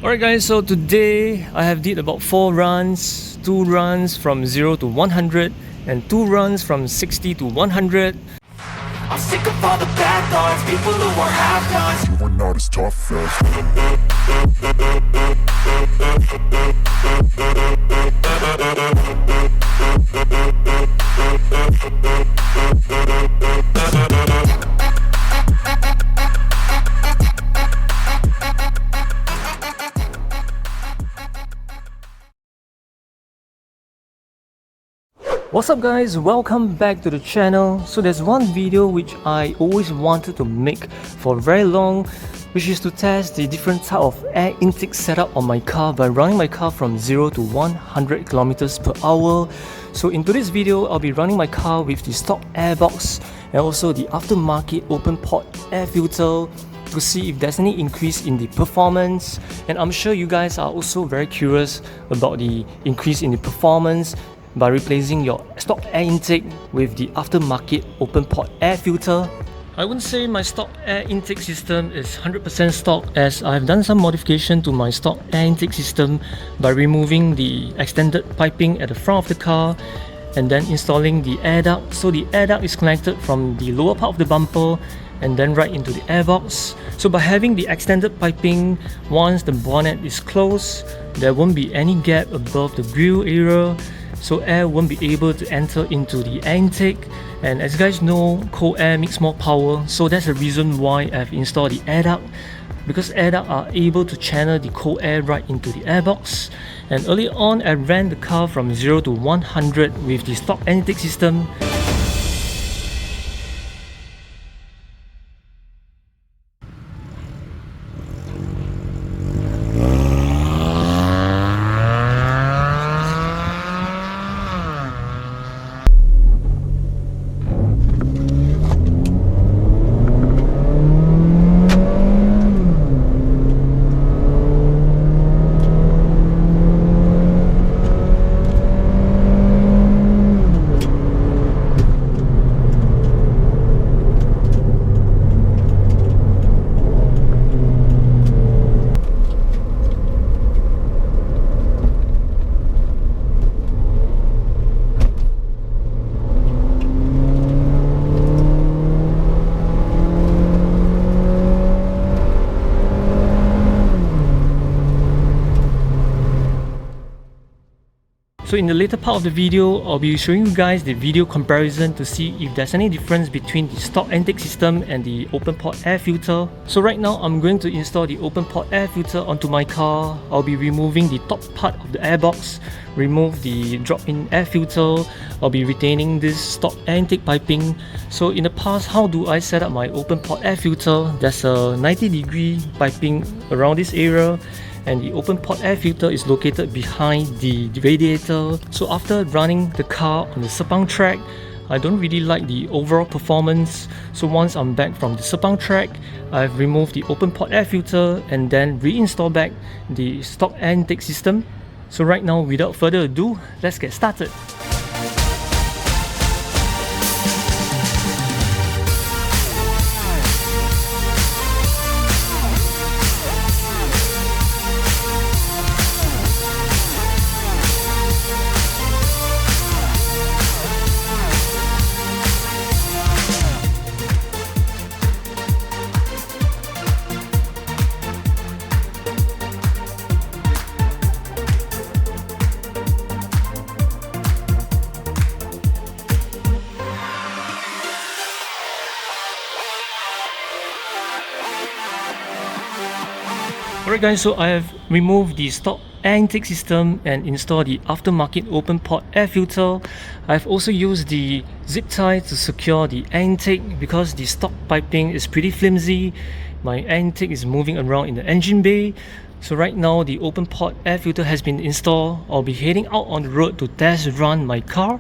Alright guys, so today I have did about 4 runs, 2 runs from 0 to 100 and 2 runs from 60 to 100. I'm sick of all the bad thoughts, people who are half-nots. You are not as tough as What's up guys, welcome back to the channel. So there's one video which I always wanted to make for very long, which is to test the different type of air intake setup on my car by running my car from 0 to 100 kilometers per hour. So in today's video, I'll be running my car with the stock airbox and also the aftermarket open port air filter to see if there's any increase in the performance. And I'm sure you guys are also very curious about the increase in the performance by replacing your stock air intake with the aftermarket open port air filter. I wouldn't say my stock air intake system is 100% stock, as I've done some modification to my stock air intake system by removing the extended piping at the front of the car and then installing the air duct. So the air duct is connected from the lower part of the bumper and then right into the airbox. So by having the extended piping, once the bonnet is closed, there won't be any gap above the grille area, so air won't be able to enter into the air intake. And as you guys know, cold air makes more power, so that's the reason why I've installed the air duct, because air duct are able to channel the cold air right into the airbox. And early on, I ran the car from 0 to 100 with the stock air intake system. So in the later part of the video, I'll be showing you guys the video comparison to see if there's any difference between the stock intake system and the open port air filter. So right now, I'm going to install the open port air filter onto my car. I'll be removing the top part of the airbox, remove the drop-in air filter. I'll be retaining this stock air intake piping. So in the past, how do I set up my open port air filter? There's a 90-degree piping around this area, and the open port air filter is located behind the radiator. So after running the car on the Sepang track, I don't really like the overall performance. So once I'm back from the Sepang track, I've removed the open port air filter and then reinstall back the stock air intake system. So right now, without further ado, let's get started. Alright guys, so I have removed the stock air intake system and installed the aftermarket open port air filter. I've also used the zip tie to secure the air intake because the stock piping is pretty flimsy. My air intake is moving around in the engine bay. So right now the open port air filter has been installed. I'll be heading out on the road to test run my car.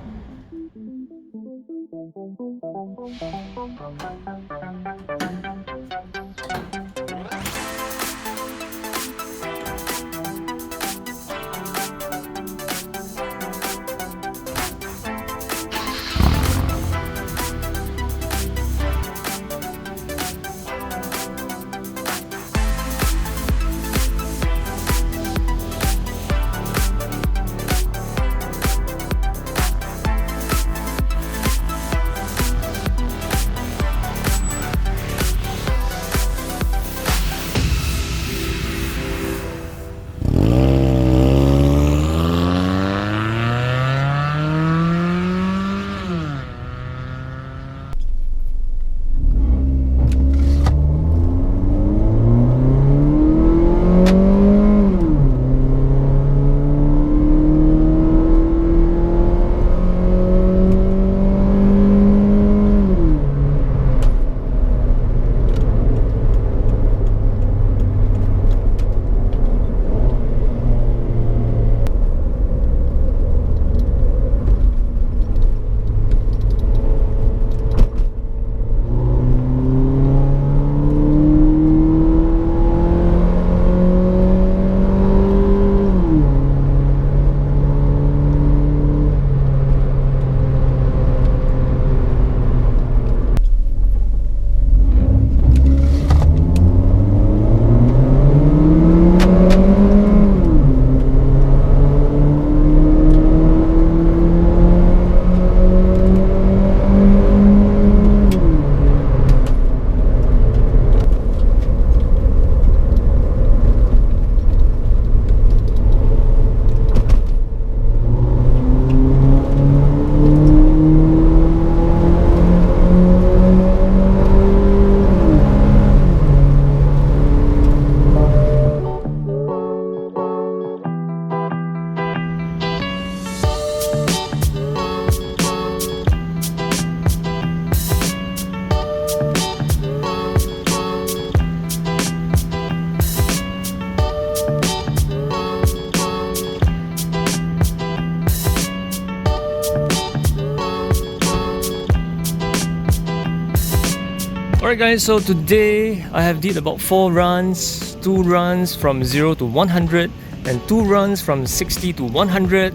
Alright guys, so today I have did about 4 runs, 2 runs from 0 to 100 and 2 runs from 60 to 100.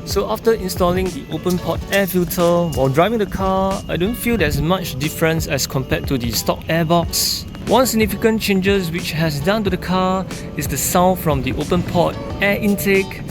So after installing the open port air filter while driving the car, I don't feel there's much difference as compared to the stock airbox. One significant changes which has done to the car is the sound from the open port air intake.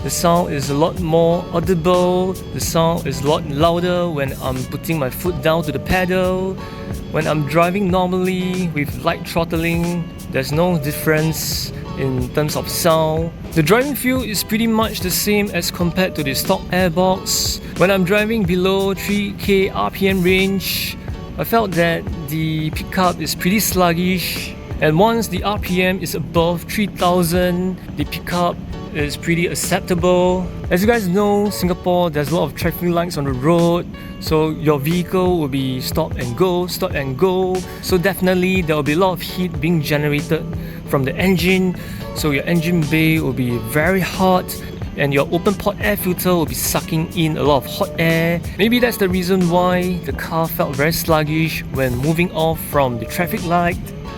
The sound is a lot more audible, the sound is a lot louder when I'm putting my foot down to the pedal. When I'm driving normally with light throttling, there's no difference in terms of sound. The driving feel is pretty much the same as compared to the stock airbox. When I'm driving below 3k RPM range, I felt that the pickup is pretty sluggish, and once the RPM is above 3000, the pickup is pretty acceptable. As you guys know, Singapore, there's a lot of traffic lights on the road, so your vehicle will be stop and go, stop and go. So definitely there will be a lot of heat being generated from the engine, so your engine bay will be very hot and your open port air filter will be sucking in a lot of hot air. Maybe that's the reason why the car felt very sluggish when moving off from the traffic light.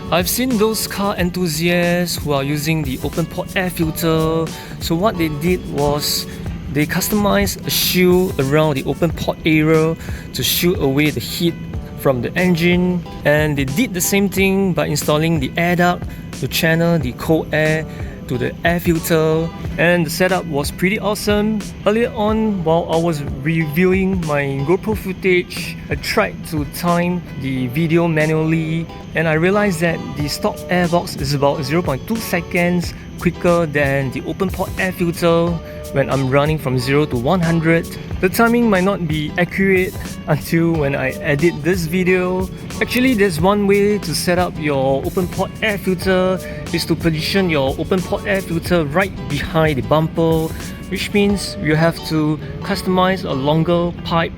I've seen those car enthusiasts who are using the open port air filter. So what they did was they customized a shield around the open port area to shield away the heat from the engine, and they did the same thing by installing the air duct to channel the cold air to the air filter, and the setup was pretty awesome. Earlier on, while I was reviewing my GoPro footage, I tried to time the video manually, and I realized that the stock airbox is about 0.2 seconds quicker than the open port air filter when I'm running from 0 to 100. The timing might not be accurate until when I edit this video. Actually, there's one way to set up your open port air filter is to position your open port air filter right behind the bumper, which means you have to customize a longer pipe,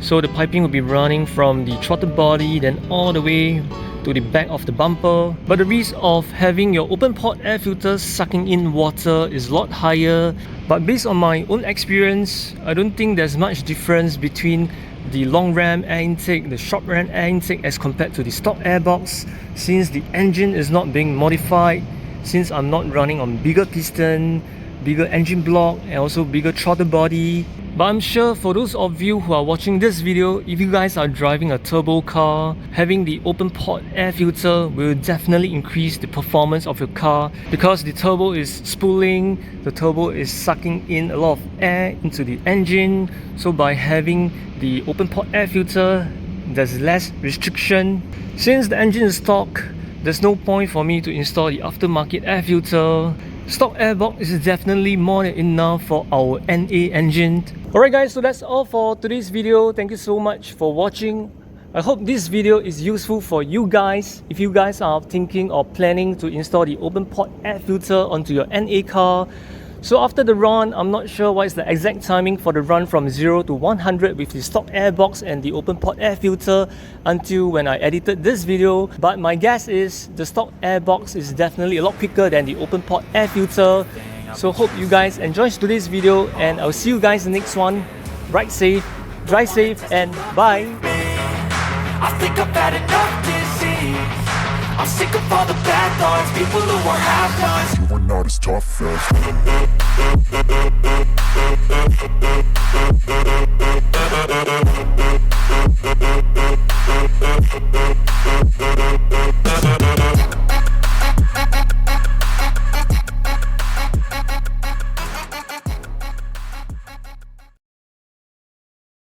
so the piping will be running from the throttle body then all the way to the back of the bumper. But the risk of having your open port air filter sucking in water is a lot higher. But based on my own experience, I don't think there's much difference between the long ram air intake, the short ram air intake as compared to the stock airbox, since the engine is not being modified, since I'm not running on bigger piston, bigger engine block and also bigger throttle body. But I'm sure for those of you who are watching this video, if you guys are driving a turbo car, having the open port air filter will definitely increase the performance of your car, because the turbo is spooling, the turbo is sucking in a lot of air into the engine. So by having the open port air filter, there's less restriction. Since the engine is stock, there's no point for me to install the aftermarket air filter. Stock airbox is definitely more than enough for our NA engine. Alright guys, so that's all for today's video. Thank you so much for watching. I hope this video is useful for you guys. If you guys are thinking or planning to install the open port air filter onto your NA car. So after the run, I'm not sure what is the exact timing for the run from 0 to 100 with the stock airbox and the open port air filter until when I edited this video. But my guess is the stock airbox is definitely a lot quicker than the open port air filter. So hope you guys enjoyed today's video, and I'll see you guys in the next one. Ride safe, drive safe, and bye! I think I've had enough disease. I'm sick of all the bad thoughts, people who are half-nots. You are not as tough as